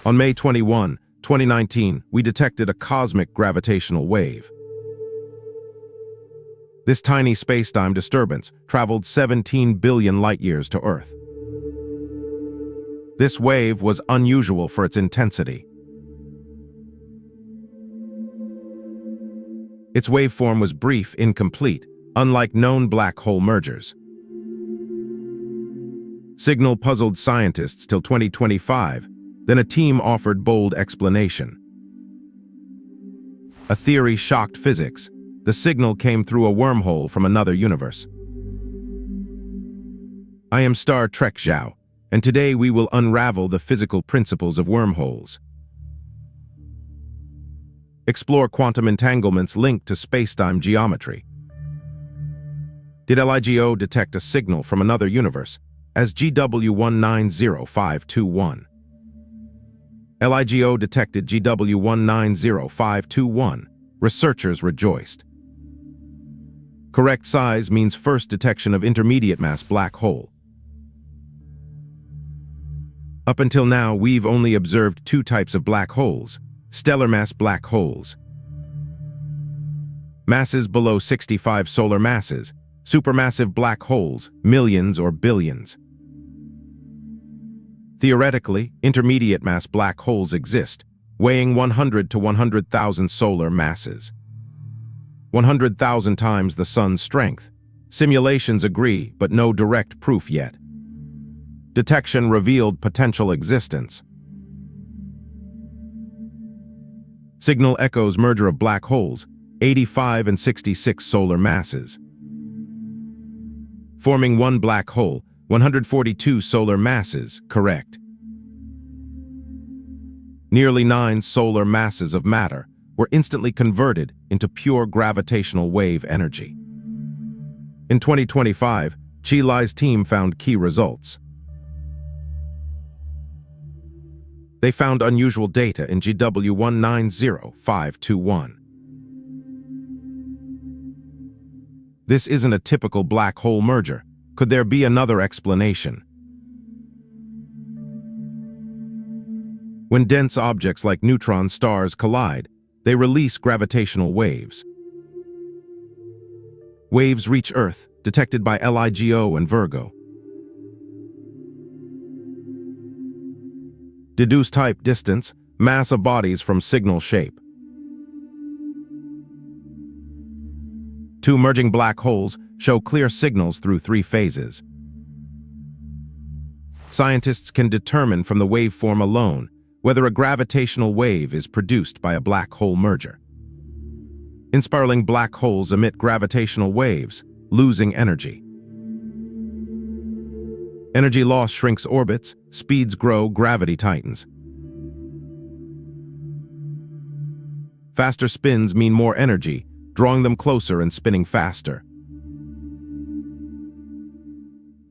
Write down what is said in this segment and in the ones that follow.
On May 21, 2019, we detected a cosmic gravitational wave. This tiny spacetime disturbance traveled 17 billion light-years to Earth. This wave was unusual for its intensity. Its waveform was brief, incomplete, unlike known black hole mergers. Signal puzzled scientists till 2025, then a team offered bold explanation. A theory shocked physics. The signal came through a wormhole from another universe. I am Star Trek Zhao, and today we will unravel the physical principles of wormholes. Explore quantum entanglements linked to spacetime geometry. Did LIGO detect a signal from another universe, as GW190521? LIGO detected GW190521. Researchers rejoiced. Correct size means first detection of intermediate mass black hole. Up until now, we've only observed two types of black holes: stellar mass black holes. Masses below 65 solar masses, supermassive black holes, millions or billions. Theoretically, intermediate mass black holes exist, weighing 100 to 100,000 solar masses. 100,000 times the sun's strength. Simulations agree, but no direct proof yet. Detection revealed potential existence. Signal echoes merger of black holes, 85 and 66 solar masses. Forming one black hole, 142 solar masses, correct. Nearly 9 solar masses of matter were instantly converted into pure gravitational wave energy. In 2025, Chi Lai's team found key results. They found unusual data in GW190521. This isn't a typical black hole merger. Could there be another explanation? When dense objects like neutron stars collide, they release gravitational waves. Waves reach Earth, detected by LIGO and Virgo. Deduce type, distance, mass of bodies from signal shape. Two merging black holes show clear signals through 3 phases. Scientists can determine from the waveform alone whether a gravitational wave is produced by a black hole merger. Inspiraling black holes emit gravitational waves, losing energy. Energy loss shrinks orbits, speeds grow, gravity tightens. Faster spins mean more energy, drawing them closer and spinning faster.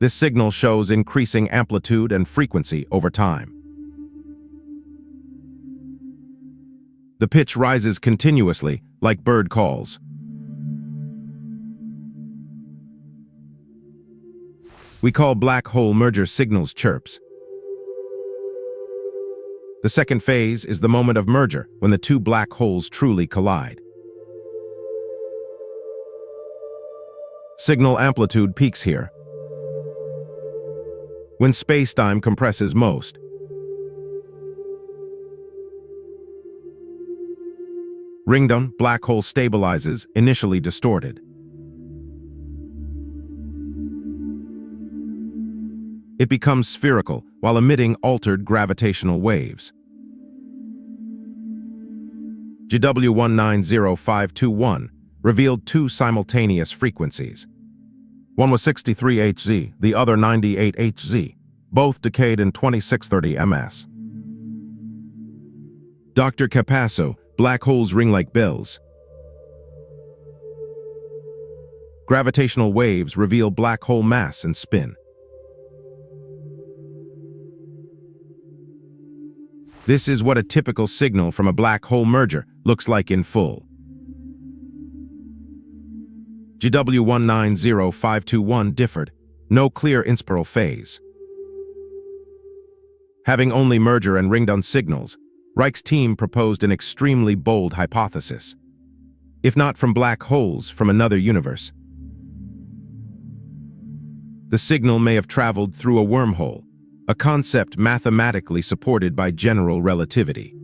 This signal shows increasing amplitude and frequency over time. The pitch rises continuously, like bird calls. We call black hole merger signals chirps. The second phase is the moment of merger, when the two black holes truly collide. Signal amplitude peaks here, when spacetime compresses most. Ringdown, black hole stabilizes, initially distorted. It becomes spherical while emitting altered gravitational waves. GW190521 revealed 2 simultaneous frequencies. One was 63 Hz, the other 98 Hz, both decayed in 2630 ms. Dr. Capasso, black holes ring like bells. Gravitational waves reveal black hole mass and spin. This is what a typical signal from a black hole merger looks like in full. GW190521 differed, no clear inspiral phase. Having only merger and Ringdown signals, Reich's team proposed an extremely bold hypothesis. If not from black holes from another universe, the signal may have traveled through a wormhole, a concept mathematically supported by general relativity.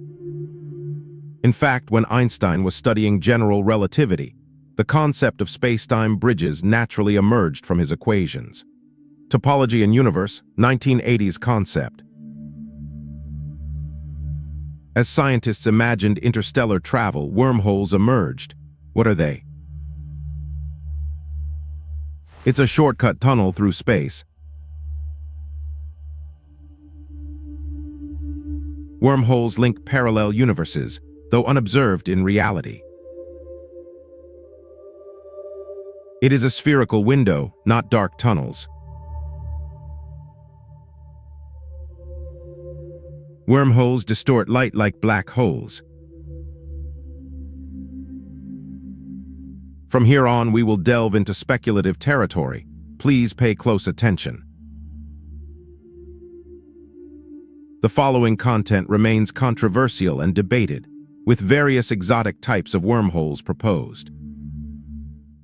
In fact, when Einstein was studying general relativity, the concept of space-time bridges naturally emerged from his equations. Topology and universe, 1980s concept. As scientists imagined interstellar travel, wormholes emerged. What are they? It's a shortcut tunnel through space. Wormholes link parallel universes, though unobserved in reality. It is a spherical window, not dark tunnels. Wormholes distort light like black holes. From here on, we will delve into speculative territory. Please pay close attention. The following content remains controversial and debated, with various exotic types of wormholes proposed.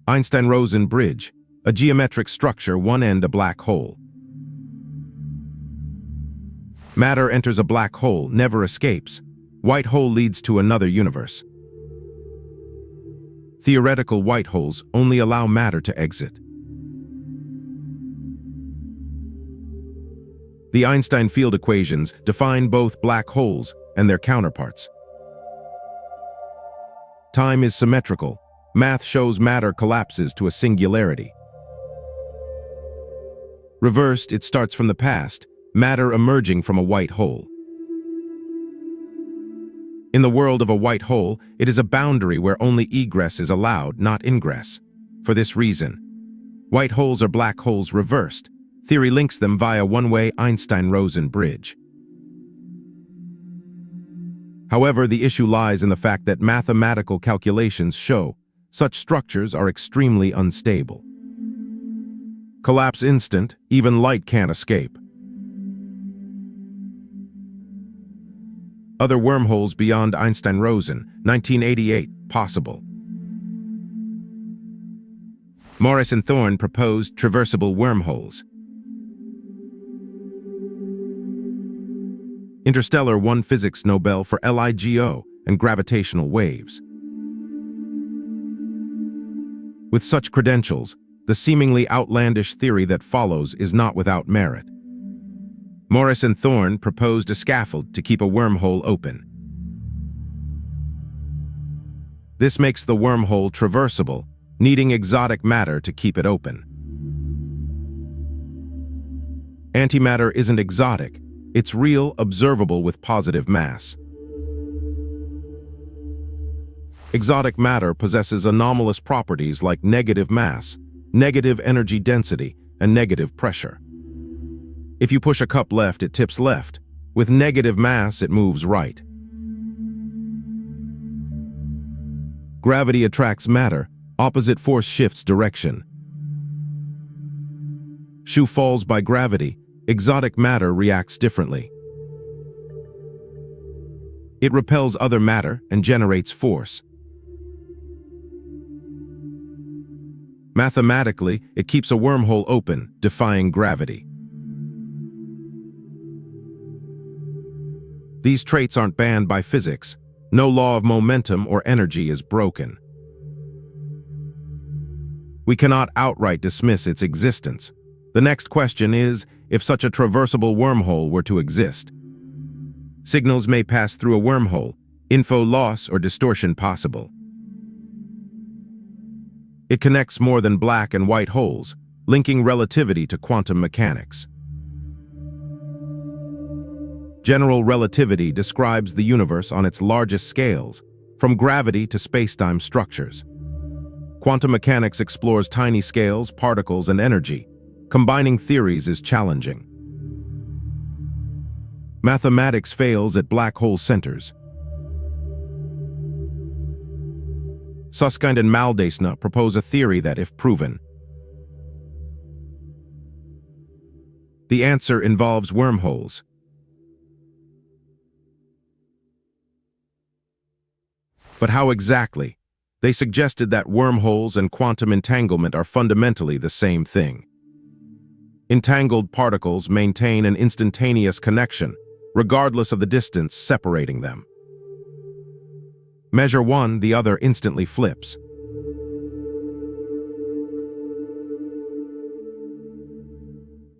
Einstein-Rosen bridge, a geometric structure, one end a black hole. Matter enters a black hole, never escapes. White hole leads to another universe. Theoretical white holes only allow matter to exit. The Einstein field equations define both black holes and their counterparts. Time is symmetrical. Math shows matter collapses to a singularity. Reversed, it starts from the past, matter emerging from a white hole. In the world of a white hole, it is a boundary where only egress is allowed, not ingress. For this reason, white holes are black holes reversed. Theory links them via one-way Einstein-Rosen bridge. However, the issue lies in the fact that mathematical calculations show such structures are extremely unstable. Collapse instant, even light can't escape. Other wormholes beyond Einstein-Rosen, 1988, possible. Morris-Thorne proposed traversable wormholes. Interstellar won physics Nobel for LIGO and gravitational waves. With such credentials, the seemingly outlandish theory that follows is not without merit. Morris-Thorne proposed a scaffold to keep a wormhole open. This makes the wormhole traversable, needing exotic matter to keep it open. Antimatter isn't exotic, it's real, observable with positive mass. Exotic matter possesses anomalous properties like negative mass, negative energy density, and negative pressure. If you push a cup left, it tips left. With negative mass, it moves right. Gravity attracts matter, opposite force shifts direction. Shoe falls by gravity, exotic matter reacts differently. It repels other matter and generates force. Mathematically, it keeps a wormhole open, defying gravity. These traits aren't banned by physics. No law of momentum or energy is broken. We cannot outright dismiss its existence. The next question is, if such a traversable wormhole were to exist. Signals may pass through a wormhole, info loss or distortion possible. It connects more than black and white holes, linking relativity to quantum mechanics. General relativity describes the universe on its largest scales, from gravity to space-time structures. Quantum mechanics explores tiny scales, particles, and energy. Combining theories is challenging. Mathematics fails at black hole centers. Susskind and Maldacena propose a theory that, if proven, the answer involves wormholes. But how exactly? They suggested that wormholes and quantum entanglement are fundamentally the same thing. Entangled particles maintain an instantaneous connection, regardless of the distance separating them. Measure one, the other instantly flips.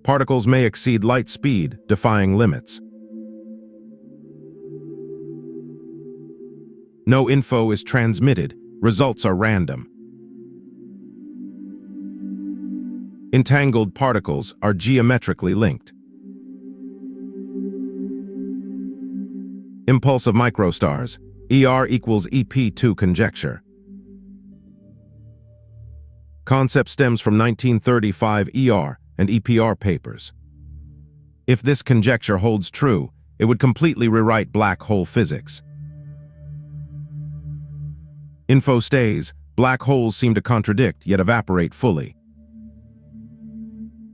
Particles may exceed light speed, defying limits. No info is transmitted, results are random. Entangled particles are geometrically linked. Impulsive microstars, ER equals EP2 conjecture. Concept stems from 1935 ER and EPR papers. If this conjecture holds true, it would completely rewrite black hole physics. Info stays, black holes seem to contradict yet evaporate fully.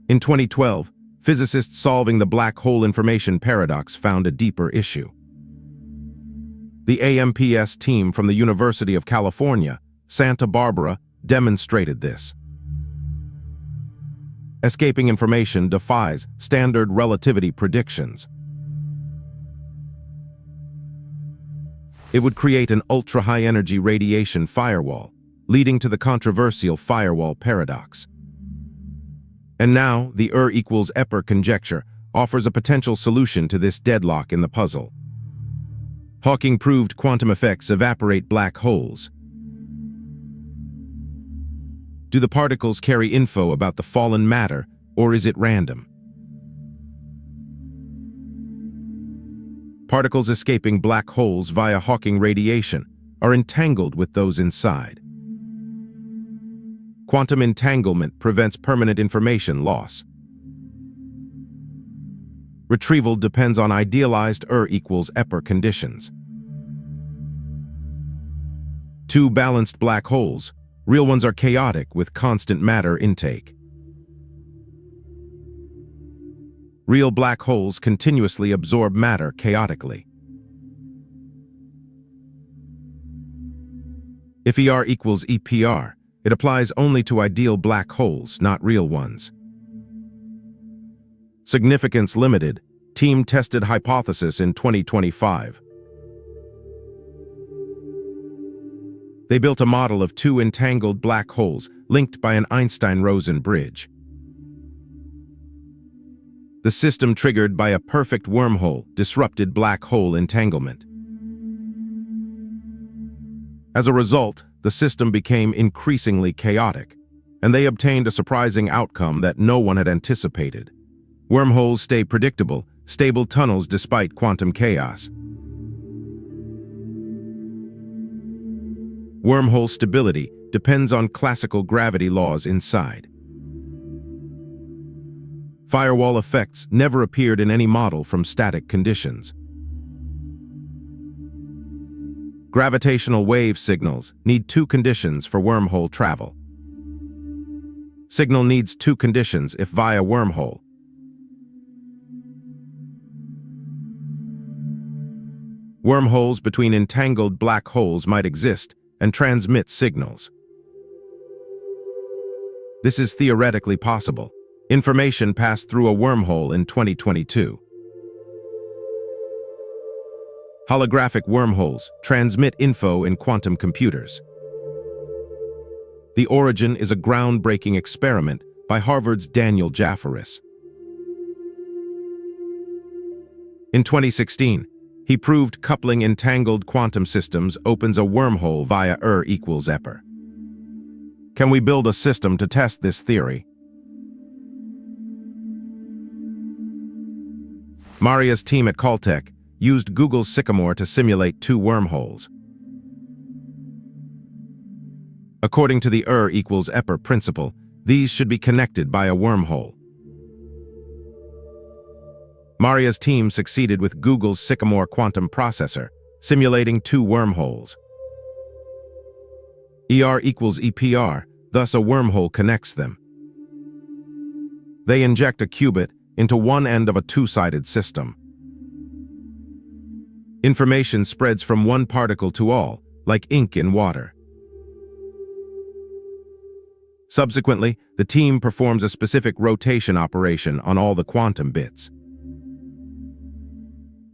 In 2012, physicists solving the black hole information paradox found a deeper issue. The AMPS team from the University of California, Santa Barbara, demonstrated this. Escaping information defies standard relativity predictions. It would create an ultra-high-energy radiation firewall, leading to the controversial firewall paradox. And now, the equals EPR conjecture offers a potential solution to this deadlock in the puzzle. Hawking proved quantum effects evaporate black holes. Do the particles carry info about the fallen matter, or is it random? Particles escaping black holes via Hawking radiation are entangled with those inside. Quantum entanglement prevents permanent information loss. Retrieval depends on idealized equals EPR conditions. Two balanced black holes. Real ones are chaotic with constant matter intake. Real black holes continuously absorb matter chaotically. If ER equals EPR, it applies only to ideal black holes, not real ones. Significance limited, team tested hypothesis in 2025. They built a model of two entangled black holes linked by an Einstein-Rosen bridge. The system triggered by a perfect wormhole disrupted black hole entanglement. As a result, the system became increasingly chaotic, and they obtained a surprising outcome that no one had anticipated. Wormholes stay predictable, stable tunnels despite quantum chaos. Wormhole stability depends on classical gravity laws inside. Firewall effects never appeared in any model from static conditions. Gravitational wave signals need two conditions for wormhole travel. Signal needs two conditions if via wormhole. Wormholes between entangled black holes might exist and transmit signals. This is theoretically possible. Information passed through a wormhole in 2022. Holographic wormholes transmit info in quantum computers. The origin is a groundbreaking experiment by Harvard's Daniel Jafferis. In 2016, he proved coupling entangled quantum systems opens a wormhole via equals EPR. Can we build a system to test this theory? Maria's team at Caltech used Google's Sycamore to simulate two wormholes. According to the equals EPR principle, these should be connected by a wormhole. Maria's team succeeded with Google's Sycamore quantum processor, simulating two wormholes. equals EPR, thus a wormhole connects them. They inject a qubit into one end of a two-sided system. Information spreads from one particle to all, like ink in water. Subsequently, the team performs a specific rotation operation on all the quantum bits,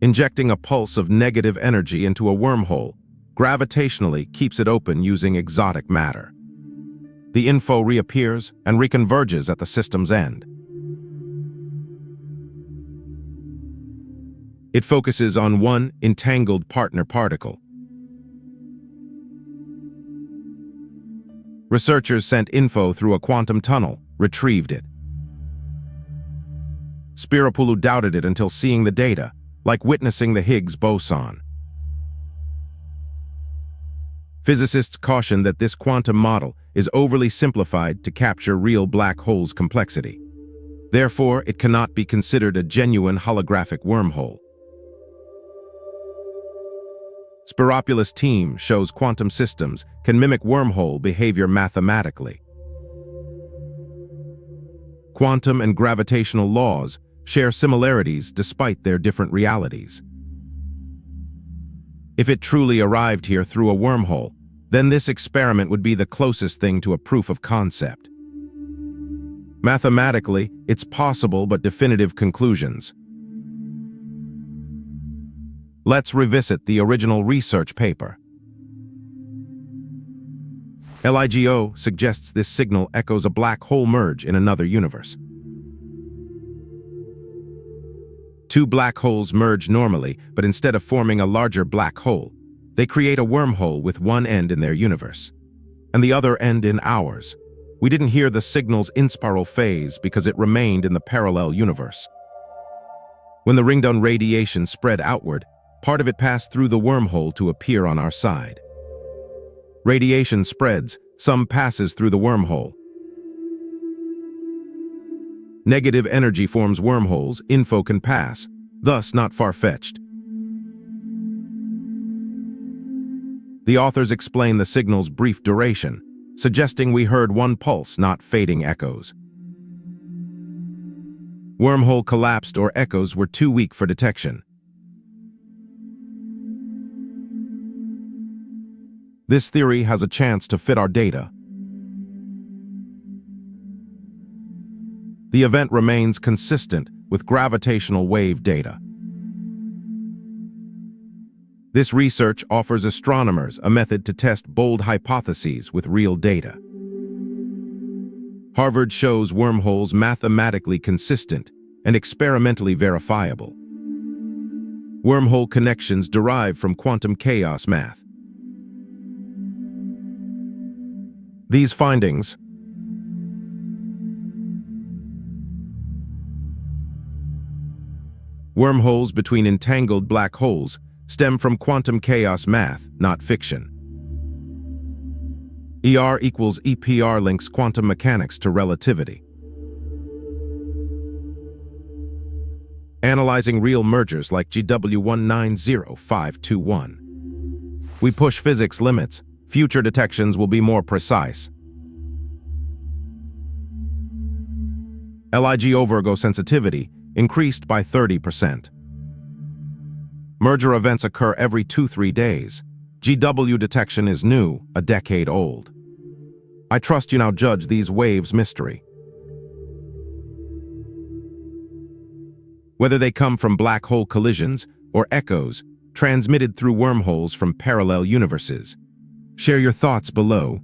injecting a pulse of negative energy into a wormhole. Gravitationally keeps it open using exotic matter. The info reappears and reconverges at the system's end. It focuses on one entangled partner particle. Researchers sent info through a quantum tunnel, retrieved it. Spirapoulou doubted it until seeing the data, like witnessing the Higgs boson. Physicists caution that this quantum model is overly simplified to capture real black holes' complexity. Therefore, it cannot be considered a genuine holographic wormhole. Spiropoulos' team shows quantum systems can mimic wormhole behavior mathematically. Quantum and gravitational laws share similarities despite their different realities. If it truly arrived here through a wormhole, then this experiment would be the closest thing to a proof of concept. Mathematically, it's possible but definitive conclusions. Let's revisit the original research paper. LIGO suggests this signal echoes a black hole merge in another universe. Two black holes merge normally, but instead of forming a larger black hole, they create a wormhole with one end in their universe, and the other end in ours. We didn't hear the signal's inspiral phase because it remained in the parallel universe. When the Ringdown radiation spread outward, part of it passed through the wormhole to appear on our side. Radiation spreads, some passes through the wormhole. Negative energy forms wormholes, info can pass, thus not far-fetched. The authors explain the signal's brief duration, suggesting we heard one pulse, not fading echoes. Wormhole collapsed or echoes were too weak for detection. This theory has a chance to fit our data. The event remains consistent with gravitational wave data. This research offers astronomers a method to test bold hypotheses with real data. Harvard shows wormholes mathematically consistent and experimentally verifiable. Wormhole connections derive from quantum chaos math. These findings wormholes between entangled black holes stem from quantum chaos math, not fiction. ER equals EPR links quantum mechanics to relativity. Analyzing real mergers like GW190521. We push physics limits. Future detections will be more precise. LIGO Virgo sensitivity increased by 30%. Merger events occur every 2-3 days. GW detection is new, a decade old. I trust you now judge these waves mystery. Whether they come from black hole collisions or echoes transmitted through wormholes from parallel universes. Share your thoughts below.